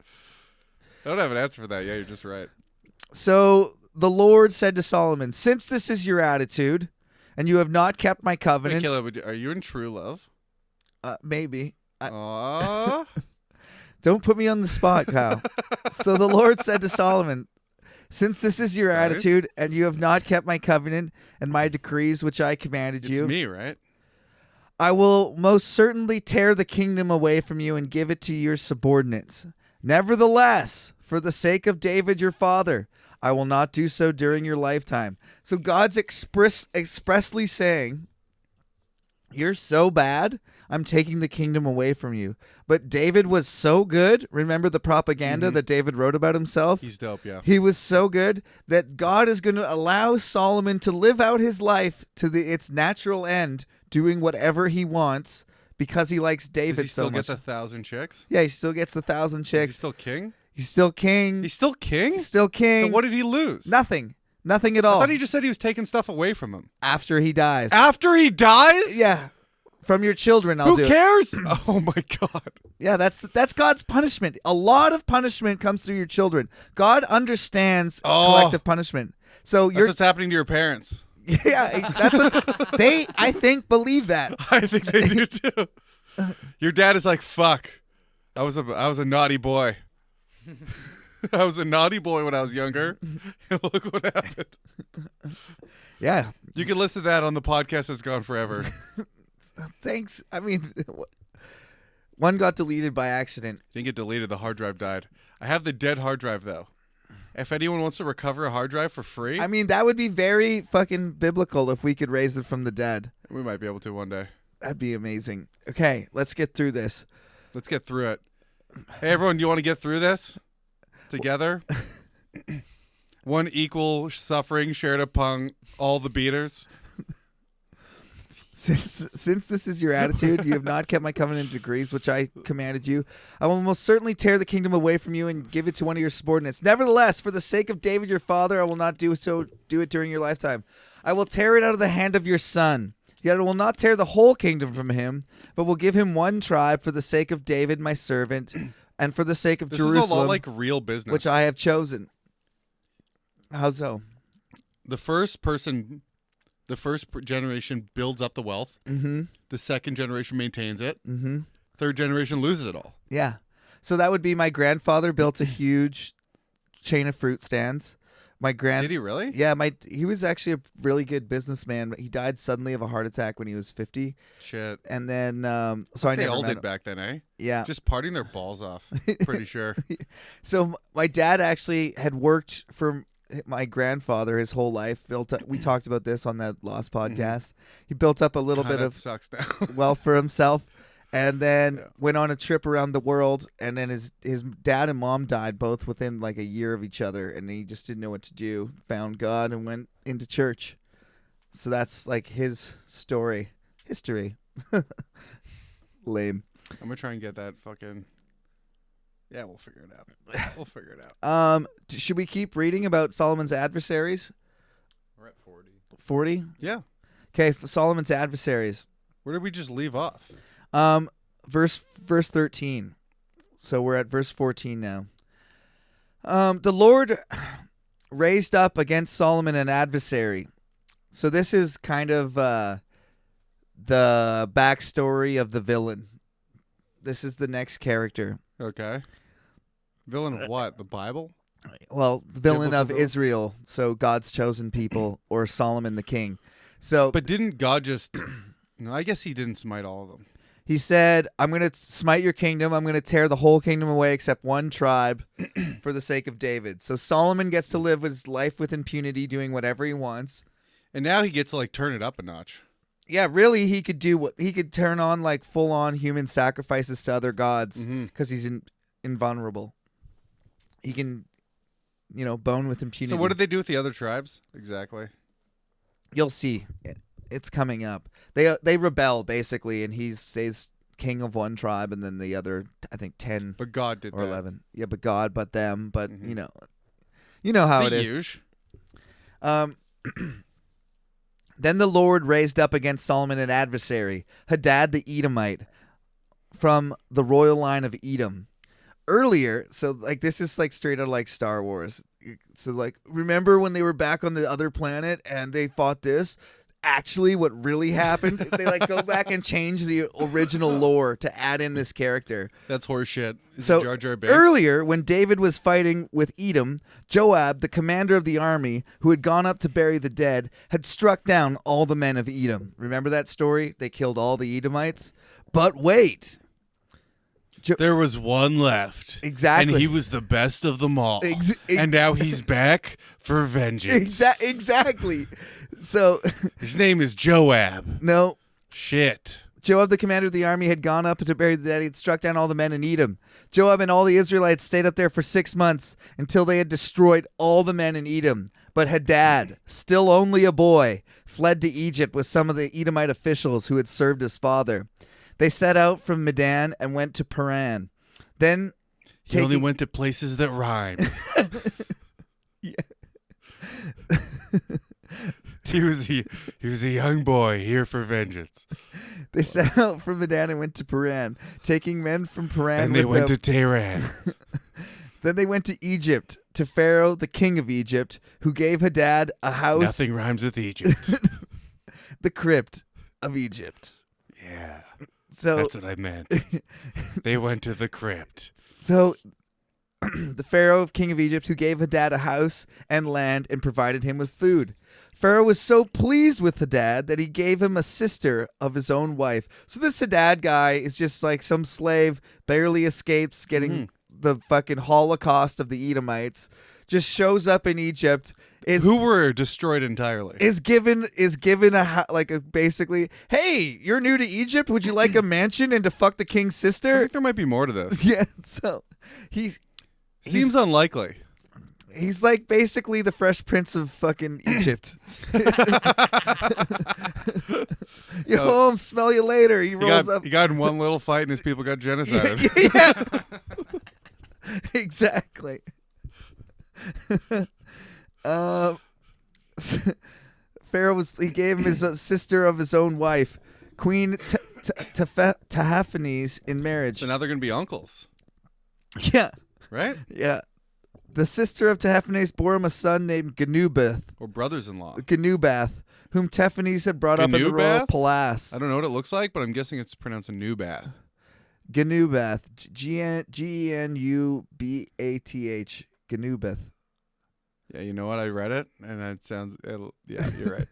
I don't have an answer for that. Yeah, you're just right. So the Lord said to Solomon, "Since this is your attitude, and you have not kept my Hey, covenant, Caleb, are you in true love? maybe." Aww. Don't put me on the spot, Kyle. So the Lord said to Solomon, "Since this is your Nice. attitude, and you have not kept my covenant and my decrees which I commanded It's you, me, right? I will most certainly tear the kingdom away from you and give it to your subordinates. Nevertheless, for the sake of David your father, I will not do so during your lifetime." So God's expressly saying, you're so bad, I'm taking the kingdom away from you. But David was so good. Remember the propaganda that David wrote about himself? He's dope, yeah. He was so good that God is going to allow Solomon to live out his life to its natural end, doing whatever he wants because he likes Does David he still so much. get the 1,000 chicks? Yeah, he still gets the 1,000 Is he chicks. still king? He's still king. He's still king? He's still king. Then what did he lose? Nothing. Nothing at I all. thought he just said he was taking stuff away from him. After he dies. After he dies? Yeah. From your children, I'll Who do it. cares? Oh my God. Yeah, that's God's punishment. A lot of punishment comes through your children. God understands collective punishment. So That's what's happening to your parents. yeah, that's what they I think believe that. I think they do too. Your dad is like, fuck. I was a naughty boy. I was a naughty boy when I was younger. And look what happened. Yeah. You can listen to that on the podcast that's gone forever. Thanks. I mean, one got deleted by accident. Didn't get deleted. The hard drive died. I have the dead hard drive though. If anyone wants to recover a hard drive for free, I mean, that would be very fucking biblical if we could raise it from the dead. we might be able to one day. That'd be amazing. Okay, let's get through this. Let's get through it. Hey everyone, do you want to get through this together? One equal suffering shared upon all the beaters. Since this is your attitude, you have not kept my covenant decrees, which I commanded you. I will most certainly tear the kingdom away from you and give it to one of your subordinates. Nevertheless, for the sake of David your father, I will not do it during your lifetime. I will tear it out of the hand of your son. Yet I will not tear the whole kingdom from him, but will give him one tribe for the sake of David my servant, and for the sake of This Jerusalem, is a lot like real business. which I have chosen. How so? the first generation builds up the wealth. Mm-hmm. The second generation maintains it. Mm-hmm. Third generation loses it all. Yeah. So that would be my grandfather built a huge chain of fruit stands. Did he really? Yeah, he was actually a really good businessman. He died suddenly of a heart attack when he was 50. Shit. And then, so I They never all met did him. back then, eh? Yeah. Just partying their balls off. Pretty sure. So my dad actually had worked for my grandfather his whole life. We talked about this on that Lost podcast. He built up a little bit that of sucks now. wealth for himself. And then went on a trip around the world, and then his dad and mom died both within like a year of each other, and he just didn't know what to do. Found God and went into church. So that's like his history. Lame. I'm gonna try and get that fucking. Yeah, we'll figure it out. Should we keep reading about Solomon's adversaries? We're at 40. 40? Yeah. Okay, Solomon's adversaries. Where did we just leave off? Verse 13. So we're at verse 14 now. The Lord raised up against Solomon an adversary. So this is kind of the backstory of the villain. This is the next character. Okay. Villain of what? The Bible? Well, the villain Biblical of villain? Israel, so God's chosen people, or Solomon the king. So, But didn't God just? No, I guess he didn't smite all of them. he said, I'm going to smite your kingdom. I'm going to tear the whole kingdom away except one tribe for the sake of David. So Solomon gets to live his life with impunity, doing whatever he wants. And now he gets to like turn it up a notch. Yeah, really, he could do what he could turn on like full on human sacrifices to other gods because he's invulnerable. He can, bone with impunity. So what did they do with the other tribes exactly? You'll see. It's coming up. They rebel basically, and he stays king of one tribe, and then the other, I think 10 But God did or that. 11. Yeah, but God, but them, but you know how it is. Huge. Then the Lord raised up against Solomon an adversary, Haddad the Edomite, from the royal line of Edom. Earlier, so like this is like straight out of like Star Wars. So like, remember when they were back on the other planet and they fought this? Actually, what really happened? They like go back and change the original lore to add in this character. That's horseshit. So Jar Jar Binks? earlier, when David was fighting with Edom, Joab, the commander of the army, who had gone up to bury the dead, had struck down all the men of Edom. Remember that story? They killed all the Edomites. But wait. There was one left. Exactly. And he was the best of them all. Ex- and now he's back for vengeance. Exactly. So, His name is Joab. no. Shit. Joab, the commander of the army, had gone up to bury the dead. He had struck down all the men in Edom. Joab and all the Israelites stayed up there for 6 months until they had destroyed all the men in Edom. But Haddad, still only a boy, fled to Egypt with some of the Edomite officials who had served his father. They set out from Medan and went to Paran. Then, He only went to places that rhyme. He was a young boy here for vengeance. They set out from Medan and went to Paran, taking men from Paran And with they went them. to Tehran. Then they went to Egypt, to Pharaoh, the king of Egypt, who gave Haddad a house, Nothing rhymes with Egypt. the crypt of Egypt. Yeah. So, That's what I meant. They went to the crypt. So, the Pharaoh, king of Egypt, who gave Haddad a house and land and provided him with food. Pharaoh was so pleased with Haddad that he gave him a sister of his own wife. So this Haddad guy is just like some slave, barely escapes getting the fucking Holocaust of the Edomites, just shows up in Egypt. Who were destroyed entirely. Is given basically, hey, you're new to Egypt. Would you like a mansion and to fuck the king's I sister? think there might be more to this. Yeah. So Seems unlikely. he's like basically the Fresh Prince of fucking Egypt. You home, smell you later. He rolls up. He got in one little fight and his people got genocided. Yeah. Exactly. Pharaoh he gave him his sister of his own wife, Queen Tahaphanes, in marriage. So now they're going to be uncles, Yeah, right? yeah. The sister of Tehaphnes bore him a son named Ganubith, Or brothers-in-law. Ganubath, whom Tehaphnes had brought up in the royal Ganubath? palace. I don't know what it looks like, but I'm guessing it's pronounced a new bath. Ganubath, Genubath, Ganubith. Yeah, you know what? I read it, and it sounds. Yeah, you're right.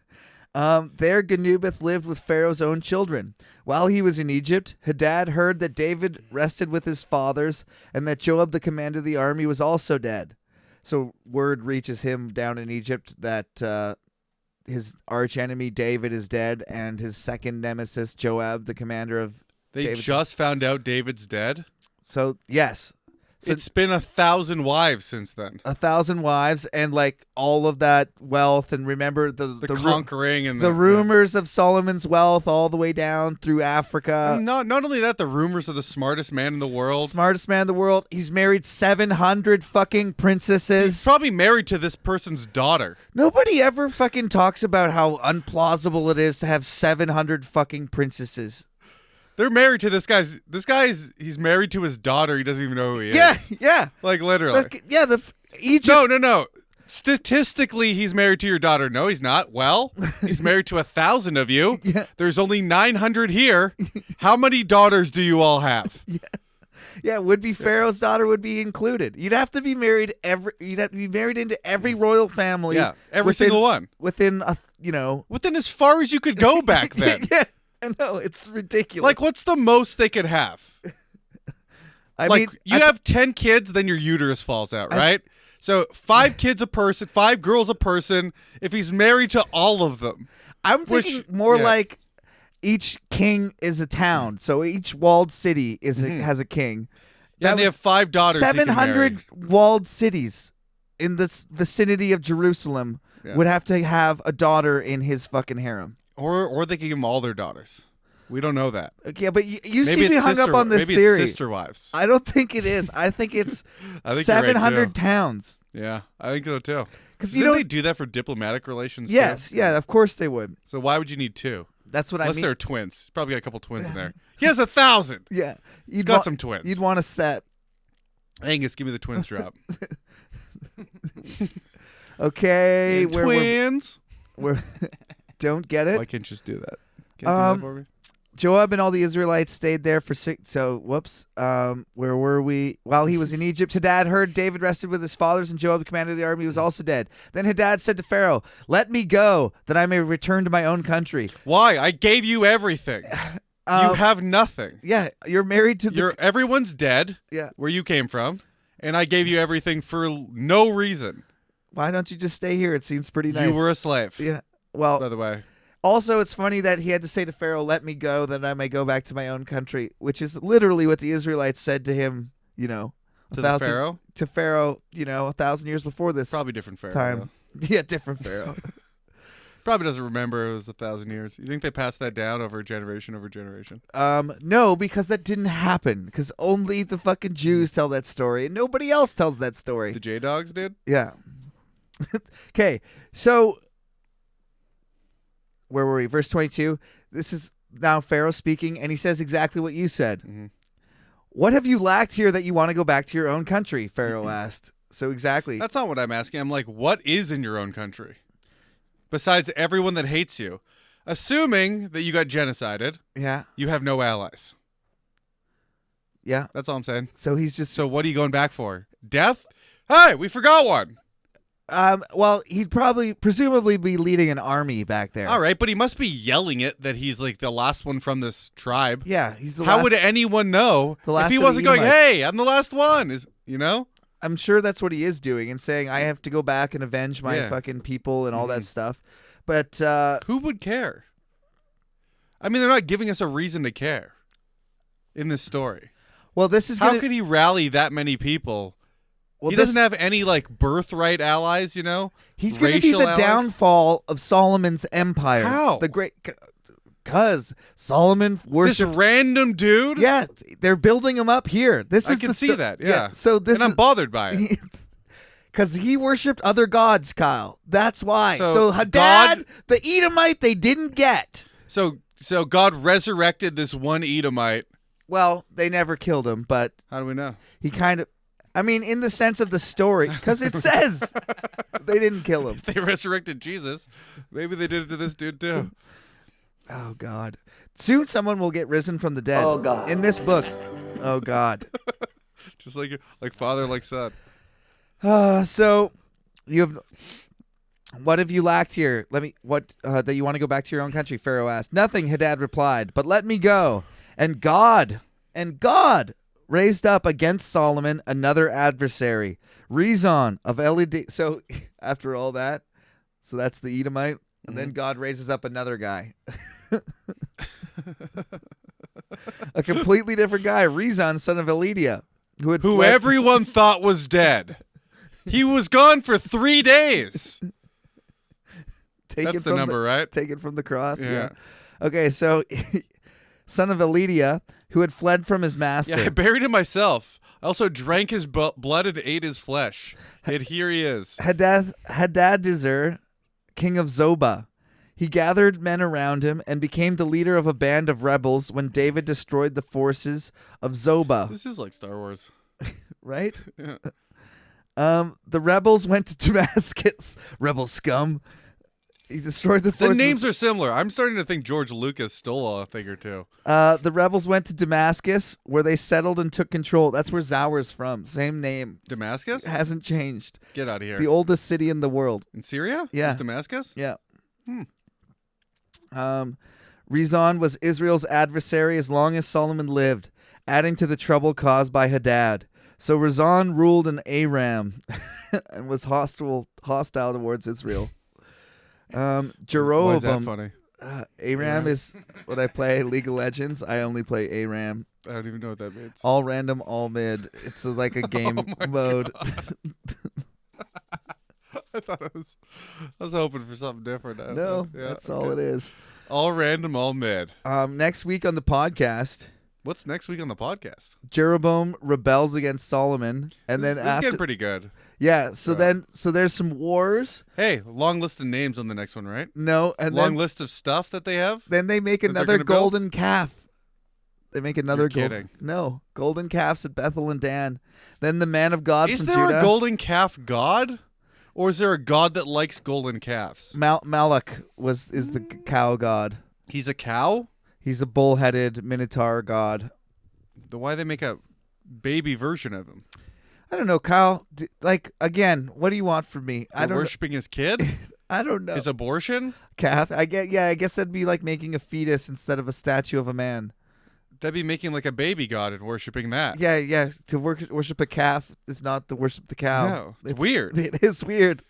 There Ganubith lived with Pharaoh's own children. While he was in Egypt, Haddad heard that David rested with his fathers and that Joab, the commander of the army, was also dead. So word reaches him down in Egypt that his archenemy David is dead, and his second nemesis Joab, the commander of They David's... just found out David's dead. So yes. So It's been 1,000 wives since then. 1,000 wives and like all of that wealth, and remember the conquering and the rumors of Solomon's wealth all the way down through Africa. And not only that, the rumors of the smartest man in the world. Smartest man in the world. He's married 700 fucking princesses. He's probably married to this person's daughter. Nobody ever fucking talks about how unplausible it is to have 700 fucking princesses. They're married to this guy's. He's married to his daughter. He doesn't even know who he is. Yeah. Like literally. Egypt. No. Statistically, he's married to your daughter. No, he's not. Well, he's married to 1,000 of you. Yeah. There's only 900 here. How many daughters do you all have? Yeah, would-be Pharaoh's daughter would be included. You'd have to be married into every royal family. Yeah, every single one. Within Within as far as you could go back then. Yeah, I know, it's ridiculous. Like, what's the most they could have? I like, mean, you have 10 kids, then your uterus falls out, right? So 5 kids a person, 5 girls a person. If he's married to all of them, I'm thinking more like each king is a town. So each walled city has a king. Yeah, and they have 5 daughters. 700 walled cities in this vicinity of Jerusalem would have to have a daughter in his fucking harem. Or they can give them all their daughters. We don't know that. Yeah, but you Maybe seem to be hung up on this maybe theory. It's sister wives. I don't think it is. I think it's I think you're right, 700 too. towns. Yeah, I think so too. Because Didn't they do that for diplomatic relations? Yes, too? yeah, of course they would. So why would you need 2? That's what Unless I mean. they're twins. He's probably got a couple twins in there. He has 1,000. Yeah, He's got some twins. You'd want a set. Angus, give me the twins drop. Okay, twins. We're don't get it. Why can't you just do that? Can't do that for me? Joab and all the Israelites stayed there for 6. So, whoops. Where were we? While he was in Egypt, Haddad heard David rested with his fathers, and Joab, the commander of the army, was also dead. Then Haddad said to Pharaoh, "Let me go, that I may return to my own country." Why? I gave you everything. You have nothing. Yeah, you're married to everyone's dead. Yeah. Where you came from, and I gave you everything for no reason. Why don't you just stay here? It seems pretty nice. You were a slave. Yeah. Well, by the way. Also, it's funny that he had to say to Pharaoh, "Let me go, that I may go back to my own country," which is literally what the Israelites said to him, to Pharaoh? To Pharaoh, 1,000 years before this. Probably different Pharaoh. Time. Yeah, different Pharaoh. Probably doesn't remember it was 1,000 years. You think they passed that down over generation over generation? No, because that didn't happen. Because only the fucking Jews tell that story, and nobody else tells that story. The J-Dogs did? Yeah. Okay, so where were we? Verse 22. This is now Pharaoh speaking, and he says exactly what you said. Mm-hmm. What have you lacked here that you want to go back to your own country? Pharaoh asked. So exactly. That's not what I'm asking. I'm like, what is in your own country? Besides everyone that hates you. Assuming that you got genocided. Yeah. You have no allies. Yeah. That's all I'm saying. So he's just... So what are you going back for? Death? Hey, we forgot one. Well, he'd presumably be leading an army back there. All right, but he must be yelling it that he's like the last one from this tribe. Yeah, he's the How last... would anyone know if he of wasn't the going, Edomites. "Hey, I'm the last one"? I'm sure that's what he is doing and saying, "I have to go back and avenge my fucking people and all that stuff." But who would care? I mean, they're not giving us a reason to care in this story. Well, this is how could he rally that many people? Well, he doesn't have any birthright allies, He's going to be the allies? downfall of Solomon's empire. How? Because Solomon worshipped this random dude. Yeah, they're building him up here. I can see that. Yeah. So this and I'm bothered by it. Because he worshipped other gods, Kyle. That's why. So God, Haddad, the Edomite, they didn't get. So God resurrected this one Edomite. Well, they never killed him, but how do we know? He kind of. I mean, in the sense of the story, because it says they didn't kill him. They resurrected Jesus. Maybe they did it to this dude too. Oh, God. Soon someone will get risen from the dead. Oh, God. In this book. Oh, God. Just like father, like son. So you have... What have you lacked here? That you want to go back to your own country? Pharaoh asked. Nothing, Haddad replied, but let me go. And God raised up against Solomon another adversary, Rezan of Elid. So after all that, so that's the Edomite, and then God raises up another guy. A completely different guy, Rezan, son of Elidia, who everyone thought was dead. He was gone for 3 days. That's the number, right? Taken from the cross. Yeah. Okay, so son of Elidia, who had fled from his master. Yeah, I buried him myself. I also drank his blood and ate his flesh. And here he is. Hadadezer, king of Zobah. He gathered men around him and became the leader of a band of rebels when David destroyed the forces of Zobah. This is like Star Wars. Right? Yeah. The rebels went to Damascus. Rebel scum. He destroyed the forces. The names are similar. I'm starting to think George Lucas stole a thing or two. The rebels went to Damascus, where they settled and took control. That's where Zawar's from. Same name. Damascus? It hasn't changed. Get out of here. The oldest city in the world. In Syria? Yeah. Is Damascus? Yeah. Rezan was Israel's adversary as long as Solomon lived, adding to the trouble caused by Haddad. So Rezan ruled in Aram and was hostile towards Israel. Jeroboam. Why is that funny? Aram is what I play League of Legends. I only play Aram. I don't even know what that means. All random, all mid. It's like a game mode. I was hoping for something different. No, that's all it is. All random, all mid. Next week on the podcast. What's next week on the podcast? Jeroboam rebels against Solomon, and this then is getting pretty good. Yeah. So there's some wars. Hey, long list of names on the next one, right? No, and long list of stuff that they have. Then they make another golden calf. They make another golden calves at Bethel and Dan. Then the man of God is from there Judah. A golden calf god, or is there a god that likes golden calves? Malak is the cow god. He's a cow. He's a bull-headed minotaur god. Why they make a baby version of him? I don't know, Kyle. Again, what do you want from me? I don't worshiping his kid. I don't know. His abortion calf. I guess that'd be like making a fetus instead of a statue of a man. That'd be making like a baby god and worshiping that. Yeah. To worship a calf is not to worship the cow. No, it's weird. It is weird.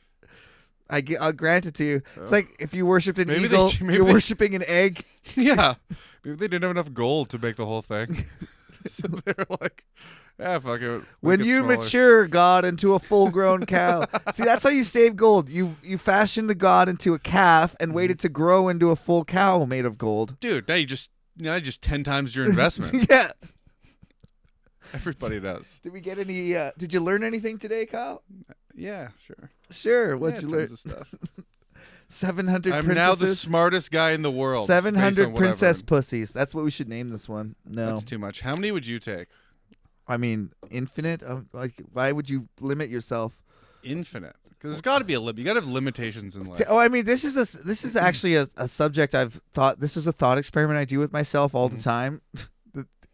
I'll grant it to you. It's like if you worshipped an eagle, you're worshipping an egg. Yeah. Maybe they didn't have enough gold to make the whole thing. So they're like, fuck it. When you mature God into a full-grown cow. See, that's how you save gold. You fashion the god into a calf and wait it to grow into a full cow made of gold. Dude, now you just 10 times your investment. Yeah. Everybody does. Did we get any did you learn anything today, Kyle? Yeah, sure. Sure. What'd you learn? Tons of stuff. 700 I'm princesses. now the smartest guy in the world. 700 princess pussies. That's what we should name this one. No. That's too much. How many would you take? I mean, infinite? Why would you limit yourself? Infinite. Because there's got to be a limit. You got to have limitations in life. Oh, I mean, this is actually a subject I've thought. This is a thought experiment I do with myself all the time.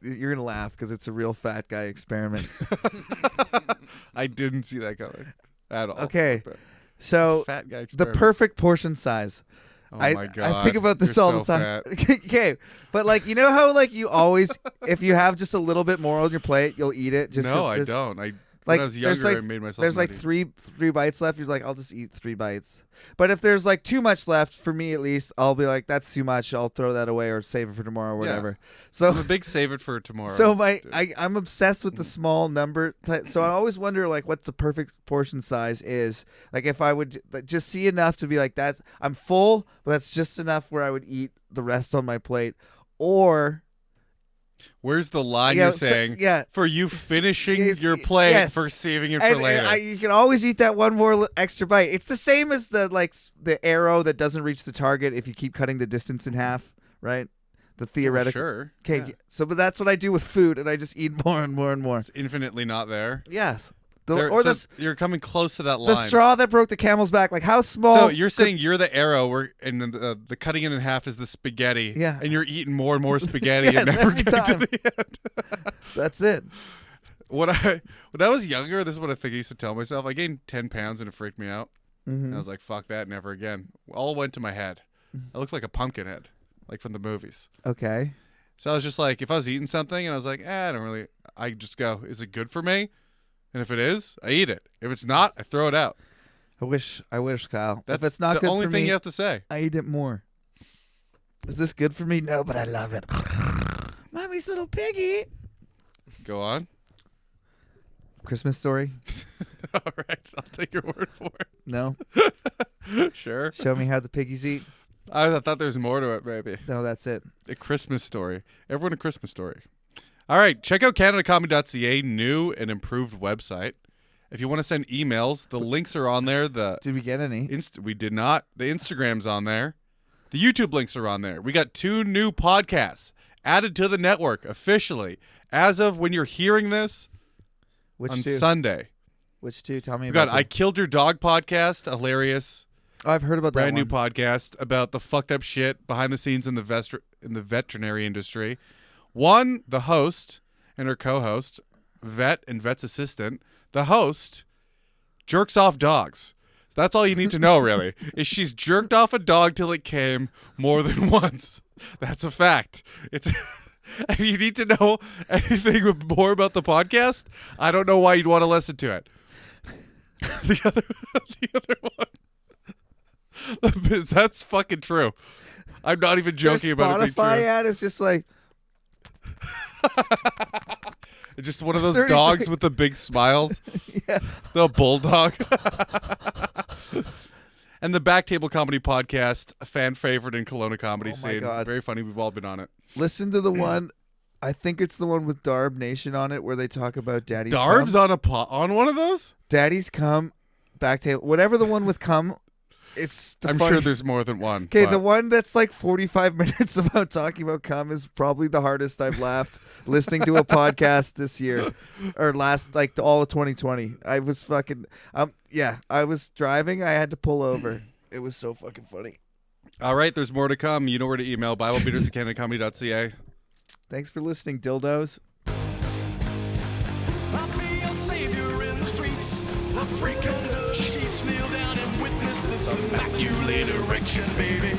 You're going to laugh because it's a real fat guy experiment. I didn't see that coming at all. Okay. So, fat guy the perfect portion size. Oh my God. I think about this all the time. Okay. But you know how you always, if you have just a little bit more on your plate, you'll eat it? No, I don't. When I was younger, I made myself there's three bites left. You're like, I'll just eat 3 bites. But if there's too much left, for me at least, I'll be like, that's too much. I'll throw that away or save it for tomorrow or whatever. So I'm a big save it for tomorrow. So I'm obsessed with the small number. So I always wonder what the perfect portion size is. If I would just see enough to be like, I'm full, but that's just enough where I would eat the rest on my plate. Or where's the line you're saying for you finishing your plate for saving it for later? And you can always eat that one more extra bite. It's the same as the arrow that doesn't reach the target if you keep cutting the distance in half, right? The theoretical. Sure. Okay, but that's what I do with food, and I just eat more and more and more. It's infinitely not there. Yes. You're coming close to that line. The straw that broke the camel's back. Like how small? So you're saying you're the arrow, and the cutting it in half is the spaghetti. Yeah. And you're eating more and more spaghetti Yes, and never every getting time. to the end. That's it. When I was younger, this is what I think I used to tell myself. I gained 10 pounds and it freaked me out. Mm-hmm. And I was like, fuck that, never again. All went to my head. I looked like a pumpkin head, like from the movies. Okay. So I was just like, if I was eating something and I was like, I don't really, I just go, is it good for me? And if it is, I eat it. If it's not, I throw it out. I wish, Kyle. That's if it's not the good only for thing me, you have to say. I eat it more. Is this good for me? No, but I love it. Mommy's little piggy. Go on. Christmas Story? All right, I'll take your word for it. No. Sure. Show me how the piggies eat. I thought there's more to it, maybe. No, that's it. A Christmas Story. Everyone a Christmas Story. All right, check out CanadaComedy.ca, new and improved website. If you want to send emails, the links are on there. Did we get any? We did not. The Instagram's on there. The YouTube links are on there. We got 2 new podcasts added to the network officially as of when you're hearing this on Sunday. Which 2? Tell me We about got I Killed Your Dog podcast, hilarious. Oh, I've heard about that Brand new one. podcast about the fucked up shit behind the scenes in the veterinary industry. One, the host and her co-host, vet and vet's assistant. The host jerks off dogs. That's all you need to know, really, is she's jerked off a dog till it came more than once. That's a fact. It's. If you need to know anything more about the podcast, I don't know why you'd want to listen to it. The other one. That's fucking true. I'm not even joking about it being Spotify true. ad is just like Just one of those 30 dogs seconds. with the big smiles. yeah. The bulldog. And the Back Table Comedy Podcast, a fan favorite in Kelowna comedy Oh my scene. God. Very funny. We've all been on it. Listen to the one. I think it's the one with Darb Nation on it where they talk about Daddy's Darb's cum. on one of those? Daddy's cum, back table, whatever the one with cum. It's the I'm funny- sure there's more than one. Okay, but- the one that's like 45 minutes about talking about cum is probably the hardest I've laughed listening to a podcast this year or like all of 2020. I was fucking, I was driving. I had to pull over. It was so fucking funny. All right, there's more to come. You know where to email, BibleBeaters@CanadaComedy.ca. Thanks for listening, dildos. I'll be a savior in the streets. A freak under the sheets. Kneel down and witness this immaculate erection, baby.